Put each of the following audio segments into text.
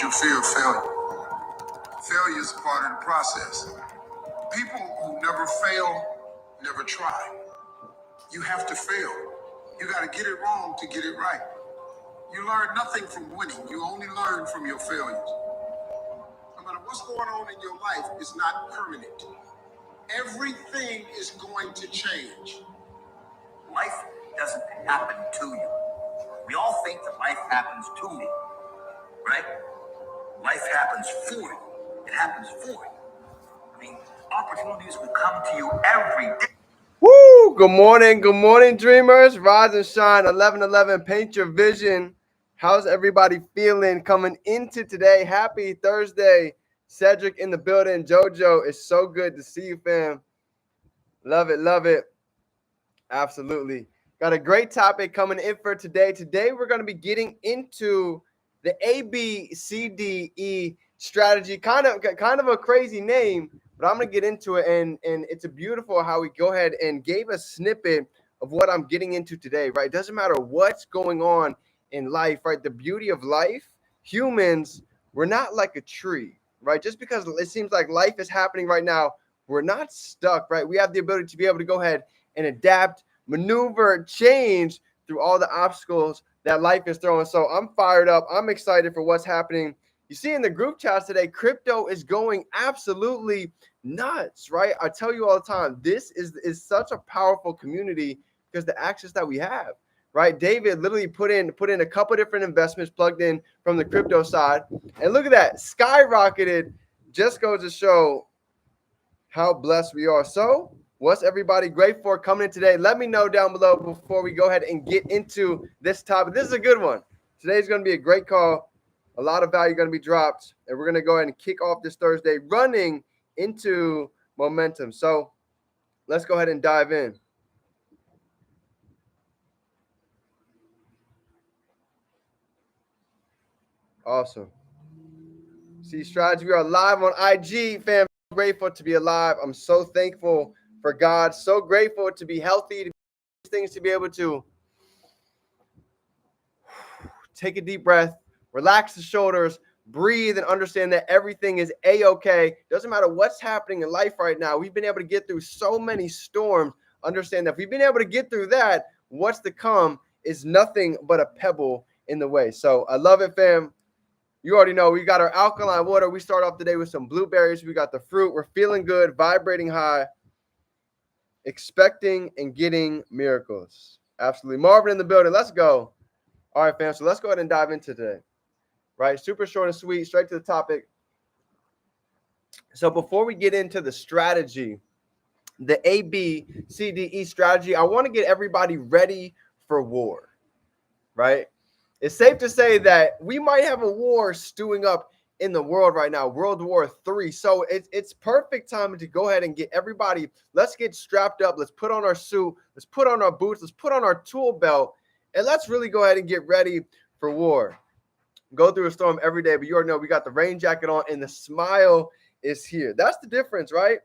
you fear failure. Failure is part of the process. People who never fail never try. You have to fail. You got to get it wrong to get it right. You learn nothing from winning. You only learn from your failures. No matter what's going on in your life, it's not permanent. Everything is going to change. Life doesn't happen to you. We all think that life happens to me, right? Life happens for you. It happens for you. I mean, opportunities will come to you every day. Woo! Good morning, dreamers. Rise and shine. 11:11. Paint your vision. How's everybody feeling coming into today? Happy Thursday. Cedric in the building. JoJo, it's so good to see you, fam. Love it, love it. Absolutely. Got a great topic coming in for today. Today, we're going to be getting into the ABCDE strategy. Kind of a crazy name, but I'm going to get into it. And it's a beautiful how we go ahead and gave a snippet of what I'm getting into today, right? It doesn't matter what's going on in life, right? The beauty of life, humans, we're not like a tree, right? Just because it seems like life is happening right now, we're not stuck, right? We have the ability to be able to go ahead and adapt, maneuver, change through all the obstacles that life is throwing. So I'm fired up. I'm excited for what's happening. You see in the group chats today, crypto is going absolutely nuts, right? I tell you all the time, this is such a powerful community because the access that we have, right? David literally put in a couple different investments plugged in from the crypto side. And look at that, skyrocketed. Just goes to show how blessed we are. So what's everybody grateful for coming in today? Let me know down below before we go ahead and get into this topic. This is a good one. Today's going to be a great call. A lot of value going to be dropped. And we're going to go ahead and kick off this Thursday running into momentum. So let's go ahead and dive in. Awesome. See strategy. We are live on IG, fam. Grateful to be alive. I'm so thankful for God. So grateful to be healthy, to things to be able to take a deep breath, relax the shoulders, breathe, and understand that everything is a-okay. Doesn't matter what's happening in life right now. We've been able to get through so many storms. Understand that if we've been able to get through that, what's to come is nothing but a pebble in the way. So I love it, fam. You already know we got our alkaline water. We start off the day with some blueberries. We got the fruit. We're feeling good, vibrating high, expecting and getting miracles. Absolutely. Marvin in the building. Let's go. All right, fam. So let's go ahead and dive into today. Right? Super short and sweet, straight to the topic. So before we get into the strategy, the ABCDE strategy, I want to get everybody ready for war. Right? It's safe to say that we might have a war stewing up in the world right now, World War III. So it's perfect time to go ahead and get everybody, let's get strapped up. Let's put on our suit. Let's put on our boots. Let's put on our tool belt. And let's really go ahead and get ready for war. Go through a storm every day, but you already know we got the rain jacket on and the smile is here. That's the difference, right?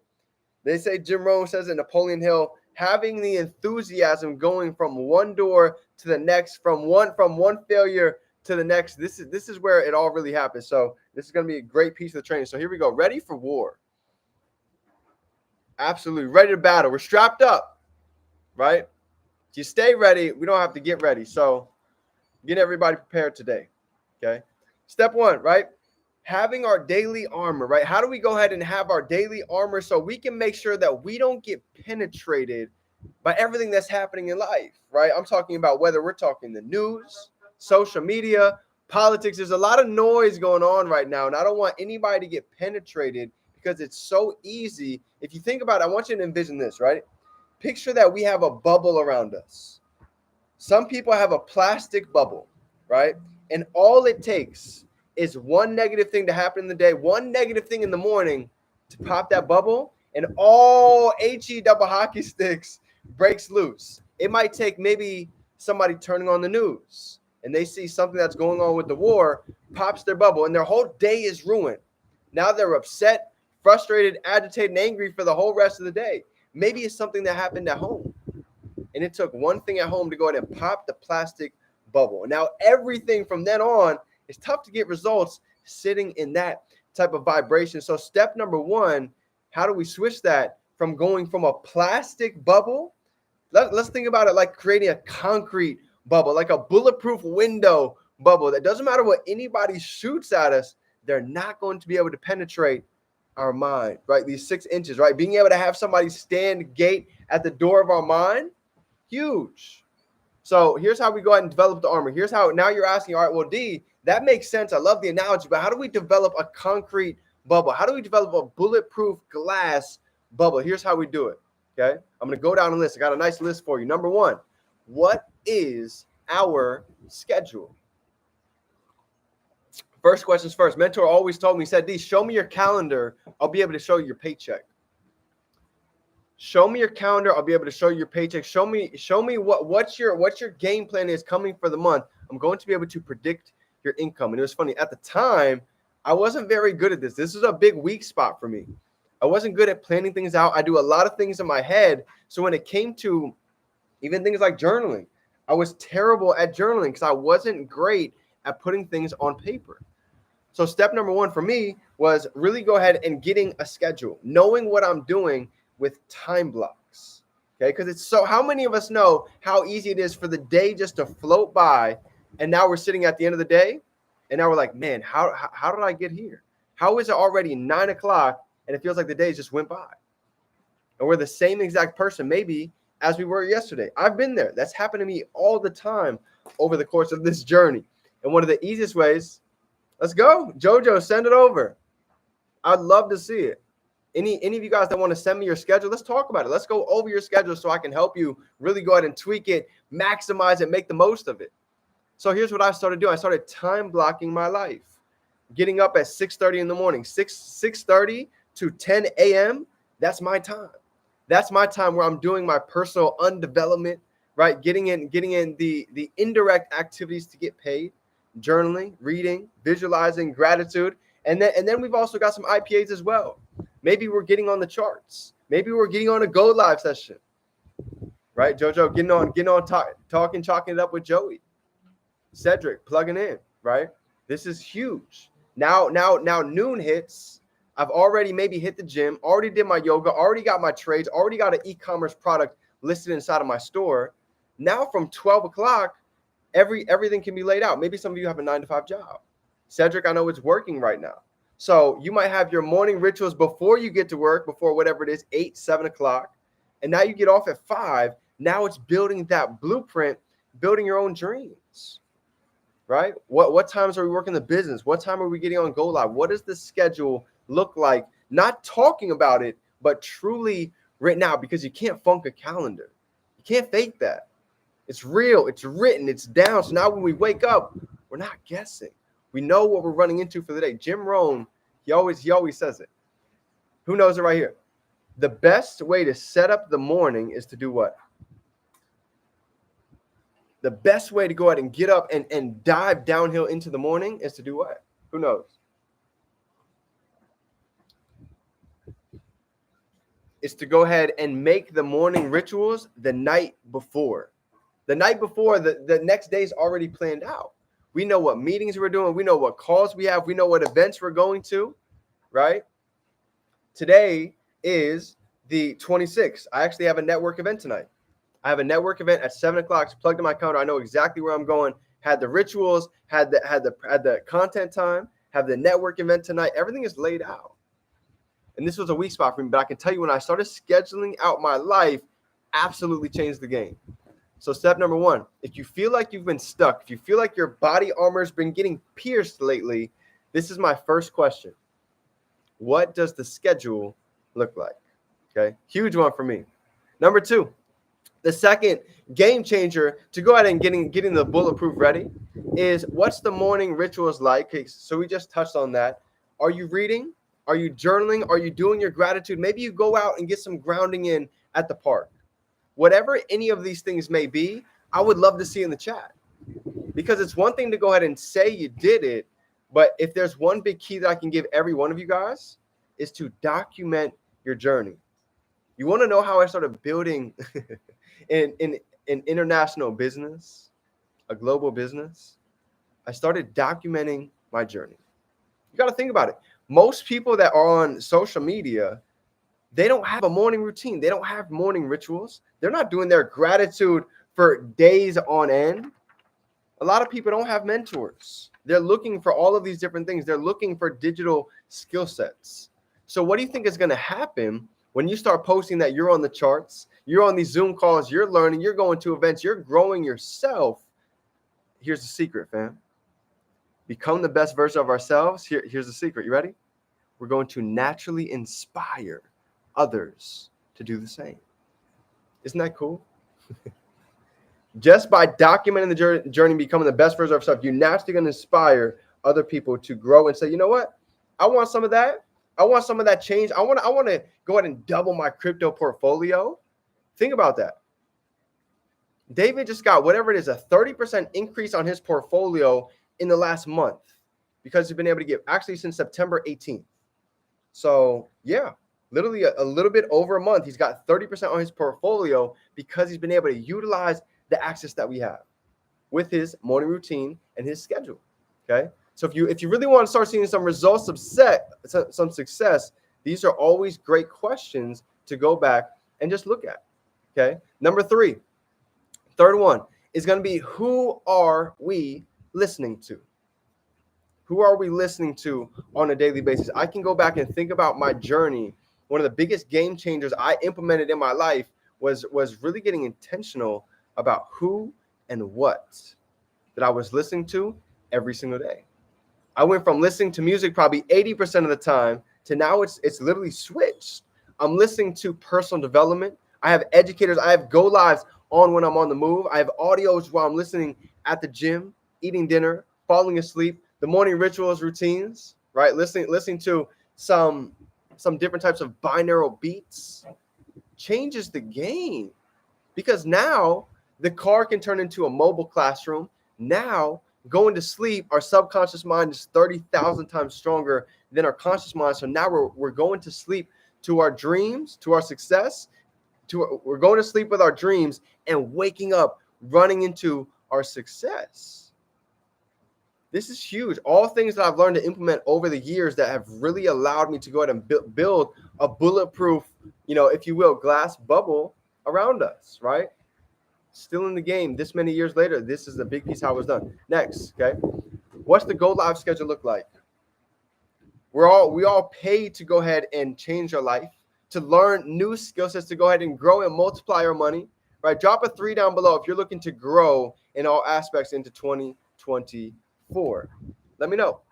They say, Jim Rohn says in Napoleon Hill, having the enthusiasm going from one door to the next, from one failure to the next. This is where it all really happens. So this is going to be a great piece of the training. So here we go. Ready for war. Absolutely. Ready to battle. We're strapped up, right? If you stay ready, we don't have to get ready. So get everybody prepared today, okay? Step one, right? Having our daily armor, right? How do we go ahead and have our daily armor so we can make sure that we don't get penetrated by everything that's happening in life, right? I'm talking about whether we're talking the news, social media, politics. There's a lot of noise going on right now, and I don't want anybody to get penetrated because it's so easy. If you think about it, I want you to envision this, right? Picture that we have a bubble around us. Some people have a plastic bubble, right? And all it takes is one negative thing to happen in the day, one negative thing in the morning to pop that bubble, and all HE double hockey sticks breaks loose. It might take maybe somebody turning on the news and they see something that's going on with the war, pops their bubble, and their whole day is ruined. Now they're upset, frustrated, agitated, and angry for the whole rest of the day. Maybe it's something that happened at home, and it took one thing at home to go ahead and pop the plastic bubble. Now everything from then on, it's tough to get results sitting in that type of vibration. So step number one, how do we switch that from going from a plastic bubble? Let's think about it like creating a concrete bubble, like a bulletproof window bubble that doesn't matter what anybody shoots at us, they're not going to be able to penetrate our mind, right? These 6 inches, right? Being able to have somebody stand gate at the door of our mind, huge. So here's how we go ahead and develop the armor. Here's how, now you're asking, all right, well, D, that makes sense. I love the analogy, but how do we develop a concrete bubble? How do we develop a bulletproof glass bubble? Here's how we do it, okay? I'm going to go down a list. I got a nice list for you. Number one, what is our schedule? First questions first. Mentor always told me, he said, D, show me your calendar. I'll be able to show you your paycheck. Show me your calendar. I'll be able to show you your paycheck. Show me what's your game plan is coming for the month. I'm going to be able to predict your income. And it was funny. At the time, I wasn't very good at this. This is a big weak spot for me. I wasn't good at planning things out. I do a lot of things in my head. So when it came to even things like journaling, I was terrible at journaling because I wasn't great at putting things on paper. So step number one for me was really go ahead and getting a schedule, knowing what I'm doing with time blocks, okay? Because it's so, how many of us know how easy it is for the day just to float by, and now we're sitting at the end of the day, and now we're like, man, how did I get here? How is it already 9 o'clock, and it feels like the days just went by? And we're the same exact person, maybe, as we were yesterday. I've been there. That's happened to me all the time over the course of this journey. And one of the easiest ways, let's go. Jojo, send it over. I'd love to see it. Any of you guys that want to send me your schedule, let's talk about it. Let's go over your schedule so I can help you really go ahead and tweak it, maximize it, make the most of it. So here's what I started doing. I started time blocking my life. Getting up at 6:30 in the morning, 6:30 to 10 a.m., that's my time. That's my time where I'm doing my personal undevelopment, right? Getting in the indirect activities to get paid, journaling, reading, visualizing, gratitude. And then we've also got some IPAs as well. Maybe we're getting on the charts. Maybe we're getting on a go live session, right? Jojo, getting on chalking it up with Joey. Cedric, plugging in, right? This is huge. Now noon hits. I've already maybe hit the gym, already did my yoga, already got my trades, already got an e-commerce product listed inside of my store. Now from 12 o'clock, everything can be laid out. Maybe some of you have a 9-to-5 job. Cedric, I know it's working right now. So you might have your morning rituals before you get to work, before whatever it is, 8, 7 o'clock. And now you get off at 5. Now it's building that blueprint, building your own dreams, right? What times are we working the business? What time are we getting on Go Live? What does the schedule look like? Not talking about it, but truly written out, because you can't funk a calendar. You can't fake that. It's real. It's written. It's down. So now when we wake up, we're not guessing. We know what we're running into for the day. Jim Rohn, he always says it. Who knows it right here? The best way to set up the morning is to do what? The best way to go ahead and get up and dive downhill into the morning is to do what? Who knows? It's to go ahead and make the morning rituals the night before. The night before, the next day is already planned out. We know what meetings we're doing. We know what calls we have. We know what events we're going to, right? Today is the 26th. I actually have a network event tonight. I have a network event at 7 o'clock. It's plugged in my calendar. I know exactly where I'm going. Had the rituals, had the content time, have the network event tonight. Everything is laid out. And this was a weak spot for me, but I can tell you when I started scheduling out my life, absolutely changed the game. So step number one, if you feel like you've been stuck, if you feel like your body armor's been getting pierced lately, this is my first question. What does the schedule look like? Okay, huge one for me. Number two, the second game changer to go ahead and getting the bulletproof ready is, what's the morning rituals like? Okay, so we just touched on that. Are you reading? Are you journaling? Are you doing your gratitude? Maybe you go out and get some grounding in at the park. Whatever any of these things may be, I would love to see in the chat, because it's one thing to go ahead and say you did it, but if there's one big key that I can give every one of you guys, is to document your journey. You want to know how I started building in international business, a global business? I started documenting my journey. You got to think about it. Most people that are on social media, they don't have a morning routine. They don't have morning rituals. They're not doing their gratitude for days on end. A lot of people don't have mentors. They're looking for all of these different things. They're looking for digital skill sets. So what do you think is going to happen when you start posting that you're on the charts, you're on these Zoom calls, you're learning, you're going to events, you're growing yourself? Here's the secret, fam. Become the best version of ourselves. Here's the secret. You ready? We're going to naturally inspire others to do the same. Isn't that cool? Just by documenting the journey, becoming the best version of yourself, you're naturally going to inspire other people to grow and say, you know what? I want some of that. I want some of that change. I want to go ahead and double my crypto portfolio. Think about that. David just got whatever it is, a 30% increase on his portfolio in the last month because he's been able to get actually since September 18th. So yeah, literally a little bit over a month. He's got 30% on his portfolio because he's been able to utilize the access that we have with his morning routine and his schedule. Okay. So if you really want to start seeing some results, some success, these are always great questions to go back and just look at. Okay. Number 3, third one is going to be, who are we listening to? Who are we listening to on a daily basis? I can go back and think about my journey. One of the biggest game changers I implemented in my life was really getting intentional about who and what that I was listening to every single day. I went from listening to music probably 80% of the time to now it's literally switched. I'm listening to personal development. I have educators. I have go lives on when I'm on the move. I have audios while I'm listening at the gym, eating dinner, falling asleep, the morning rituals, routines, right? Listening to some different types of binaural beats changes the game, because now the car can turn into a mobile classroom. Now, going to sleep, our subconscious mind is 30,000 times stronger than our conscious mind. So now we're going to sleep to our dreams, to our success. We're going to sleep with our dreams and waking up running into our success. This is huge. All things that I've learned to implement over the years that have really allowed me to go ahead and build a bulletproof, if you will, glass bubble around us, right? Still in the game this many years later. This is the big piece how it was done. Next, okay. What's the Go Live schedule look like? We all paid to go ahead and change our life, to learn new skill sets, to go ahead and grow and multiply our money, right? Drop a 3 down below if you're looking to grow in all aspects into 2024. Let me know.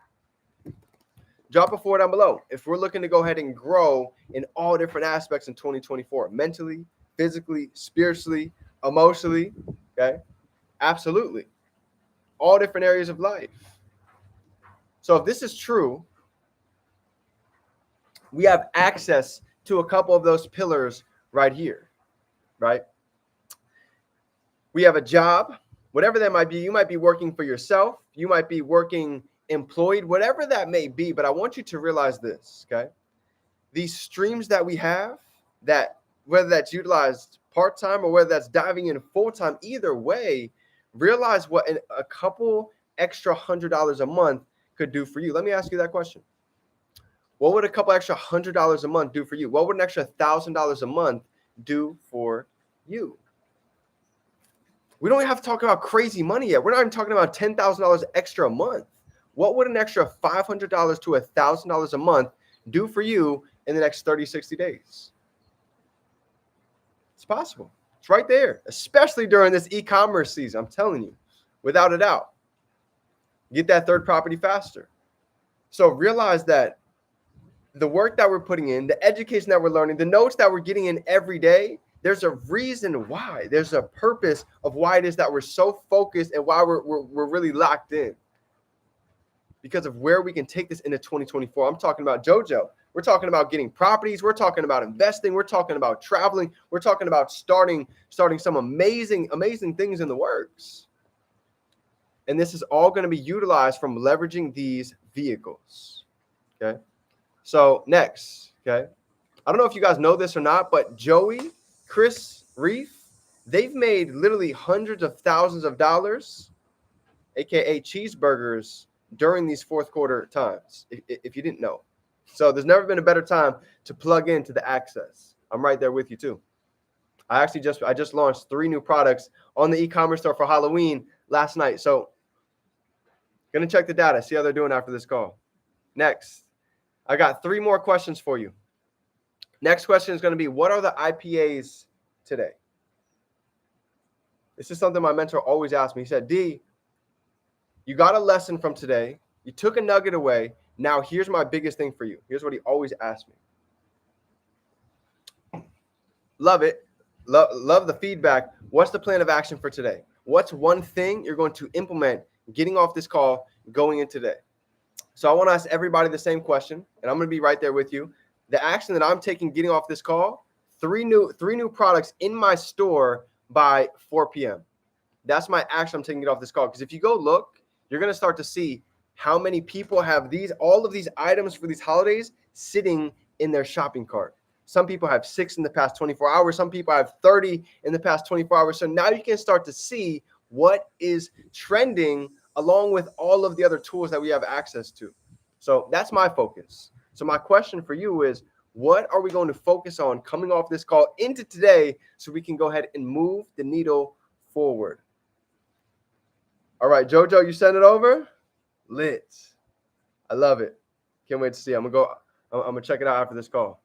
Drop a 4 down below if we're looking to go ahead and grow in all different aspects in 2024, mentally, physically, spiritually, emotionally, okay? Absolutely. All different areas of life. So if this is true, we have access to a couple of those pillars right here, right? We have a job, whatever that might be. You might be working for yourself. You might be working employed, whatever that may be. But I want you to realize this, okay? These streams that we have, that whether that's utilized part-time or whether that's diving in full-time, either way, realize what a couple extra $100 a month could do for you. Let me ask you that question. What would a couple extra $100 a month do for you? What would an extra $1,000 a month do for you? We don't have to talk about crazy money yet. We're not even talking about $10,000 extra a month. What would an extra $500 to $1,000 a month do for you in the next 30, 60 days? It's possible. It's right there, especially during this e-commerce season. I'm telling you, without a doubt. Get that third property faster. So realize that the work that we're putting in, the education that we're learning, the notes that we're getting in every day, there's a reason why. There's a purpose of why it is that we're so focused and why we're really locked in. Because of where we can take this into 2024. I'm talking about JoJo. We're talking about getting properties. We're talking about investing. We're talking about traveling. We're talking about starting some amazing things in the works. And this is all going to be utilized from leveraging these vehicles. Okay. So next, okay. I don't know if you guys know this or not, but Joey, Chris Reef, they've made literally hundreds of thousands of dollars, aka cheeseburgers, during these fourth quarter times, if you didn't know. So there's never been a better time to plug into the access. I'm right there with you too. I just launched 3 new products on the e-commerce store for Halloween last night. So gonna check the data, see how they're doing after this call. Next, I got 3 more questions for you. Next question is going to be, what are the IPAs today? This is something my mentor always asked me. He said, D, you got a lesson from today. You took a nugget away. Now here's my biggest thing for you. Here's what he always asked me. Love it. Love the feedback. What's the plan of action for today? What's one thing you're going to implement getting off this call going into today? So I want to ask everybody the same question, and I'm going to be right there with you. The action that I'm taking getting off this call, 3 new products in my store by 4 p.m. That's my action I'm taking it off this call. Because if you go look, you're going to start to see how many people have all of these items for these holidays sitting in their shopping cart. Some people have 6 in the past 24 hours. Some people have 30 in the past 24 hours. So now you can start to see what is trending along with all of the other tools that we have access to. So that's my focus. So my question for you is, what are we going to focus on coming off this call into today so we can go ahead and move the needle forward? All right, Jojo, you send it over? Lit. I love it. Can't wait to see. I'm gonna check it out after this call.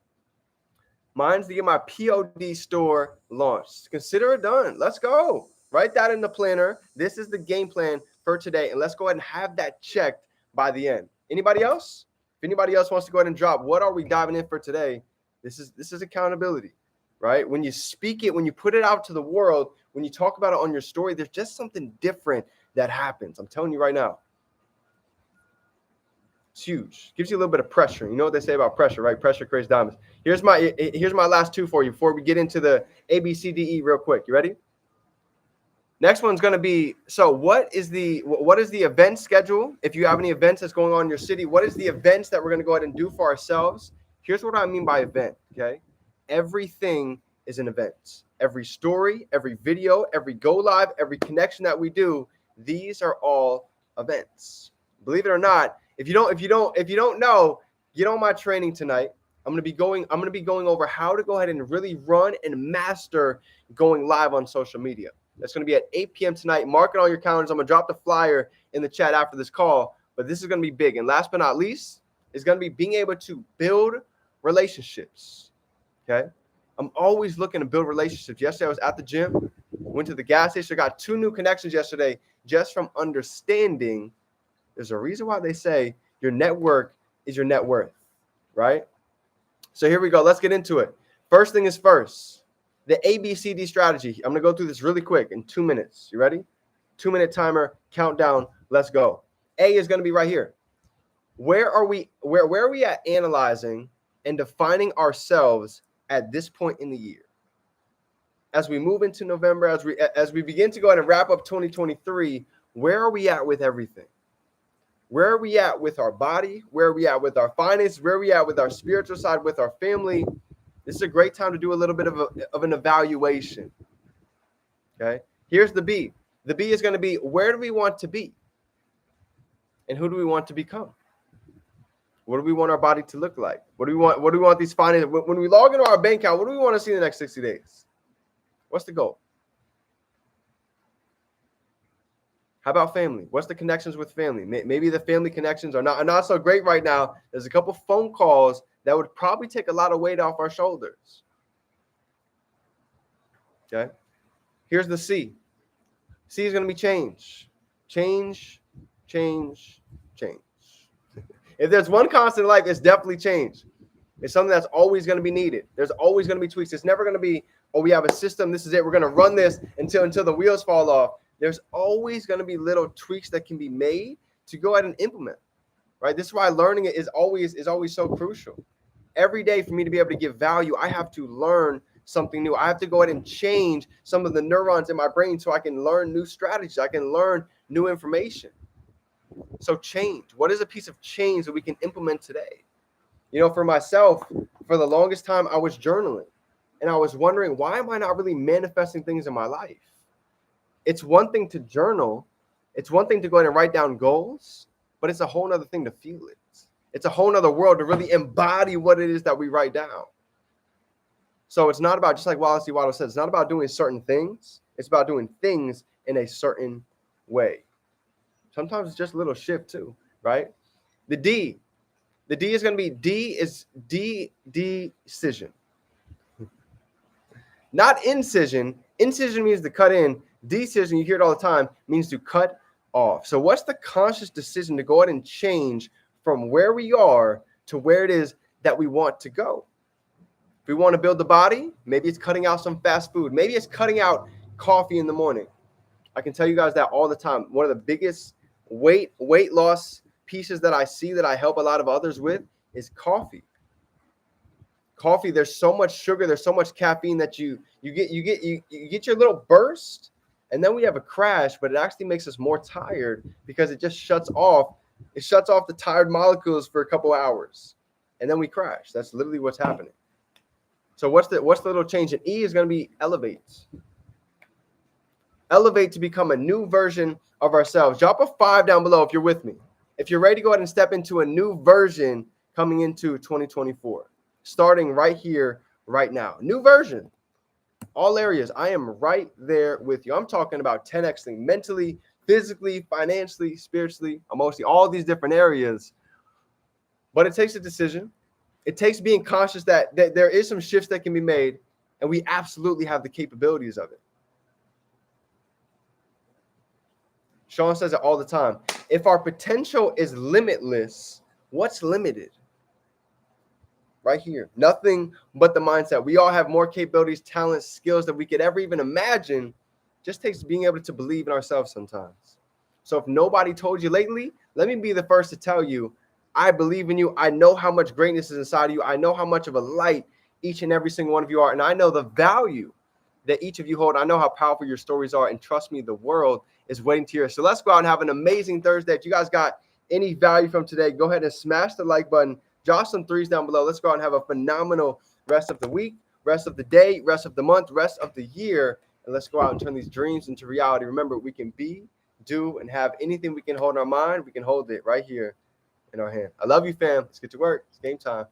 Mine's to get my POD store launched. Consider it done. Let's go. Write that in the planner. This is the game plan for today, and let's go ahead and have that checked by the end. Anybody else? If anybody else wants to go ahead and drop, what are we diving in for today? This is accountability, right? When you speak it, when you put it out to the world, when you talk about it on your story, there's just something different that happens. I'm telling you right now. It's huge. Gives you a little bit of pressure. You know what they say about pressure, right? Pressure creates diamonds. Here's my last 2 for you before we get into the ABCDE real quick. You ready? Next one's going to be, so what is the event schedule? If you have any events that's going on in your city, what is the events that we're going to go ahead and do for ourselves? Here's what I mean by event, okay? Everything is an event. Every story, every video, every go live, every connection that we do, these are all events. Believe it or not, if you don't know, get on my training tonight. I'm going to be going over how to go ahead and really run and master going live on social media. That's going to be at 8 p.m. tonight. Mark it on your calendars. I'm going to drop the flyer in the chat after this call, but this is going to be big. And last but not least, is going to be being able to build relationships, okay? I'm always looking to build relationships. Yesterday, I was at the gym, went to the gas station. I got 2 new connections yesterday just from understanding there's a reason why they say your network is your net worth, right? So here we go. Let's get into it. First thing is first. The ABCD strategy. I'm going to go through this really quick in 2 minutes. You ready? 2-minute timer, countdown. Let's go. A is going to be right here. Where are we at analyzing and defining ourselves at this point in the year? As we move into November, as we begin to go ahead and wrap up 2023, where are we at with everything? Where are we at with our body? Where are we at with our finances? Where are we at with our spiritual side, with our family? This is a great time to do a little bit of an evaluation. Okay. Here's the B. The B is going to be, where do we want to be? And who do we want to become? What do we want our body to look like? What do we want these finances? When we log into our bank account, what do we want to see in the next 60 days? What's the goal? How about family? What's the connections with family? Maybe the family connections are not so great right now. There's a couple phone calls that would probably take a lot of weight off our shoulders. Okay. Here's the C. C is going to be change. Change, change, change. If there's one constant in life, it's definitely change. It's something that's always going to be needed. There's always going to be tweaks. It's never going to be, oh, we have a system. This is it. We're going to run this until the wheels fall off. There's always going to be little tweaks that can be made to go ahead and implement. Right? This is why learning it is always so crucial. Every day for me to be able to give value, I have to learn something new. I have to go ahead and change some of the neurons in my brain so I can learn new strategies. I can learn new information. So change. What is a piece of change that we can implement today? You know, for myself, for the longest time, I was journaling. And I was wondering, why am I not really manifesting things in my life? It's one thing to journal. It's one thing to go ahead and write down goals. but it's a whole nother thing to feel it. It's a whole nother world to really embody what it is that we write down. So it's not about, just like Wallace D. Waddle said, it's not about doing certain things. It's about doing things in a certain way. Sometimes it's just a little shift too, right? The D is going to be decision. Not incision. Incision means to cut in. Decision, you hear it all the time, means to cut off. So what's the conscious decision to go ahead and change from where we are to where it is that we want to go? If we want to build the body, maybe it's cutting out some fast food. Maybe it's cutting out coffee in the morning. I can tell you guys that all the time. One of the biggest weight loss pieces that I see that I help a lot of others with is coffee. Coffee, there's so much sugar, there's so much caffeine that you get your little burst, and then we have a crash, but it actually makes us more tired because it just shuts off the tired molecules for a couple hours, and then we crash. That's literally what's happening. So what's the little change? And E is going to be elevate. Elevate to become a new version of ourselves. Drop a 5 down below if you're with me. If you're ready to go ahead and step into a new version coming into 2024. Starting right here, right now. New version. All areas. I am right there with you. I'm talking about 10xing mentally, physically, financially, spiritually, emotionally, all these different areas. But it takes a decision. It takes being conscious that there is some shifts that can be made, and we absolutely have the capabilities of it. Sean says it all the time. If our potential is limitless, what's limited? Right here. Nothing but the mindset. We all have more capabilities, talents, skills that we could ever even imagine. Just takes being able to believe in ourselves sometimes. So if nobody told you lately, let me be the first to tell you, I believe in you. I know how much greatness is inside of you. I know how much of a light each and every single one of you are. And I know the value that each of you hold. I know how powerful your stories are. And trust me, the world is waiting to hear. So let's go out and have an amazing Thursday. If you guys got any value from today, go ahead and smash the like button. Drop some 3s down below. Let's go out and have a phenomenal rest of the week, rest of the day, rest of the month, rest of the year. And let's go out and turn these dreams into reality. Remember, we can be, do, and have anything we can hold in our mind. We can hold it right here in our hand. I love you, fam. Let's get to work. It's game time.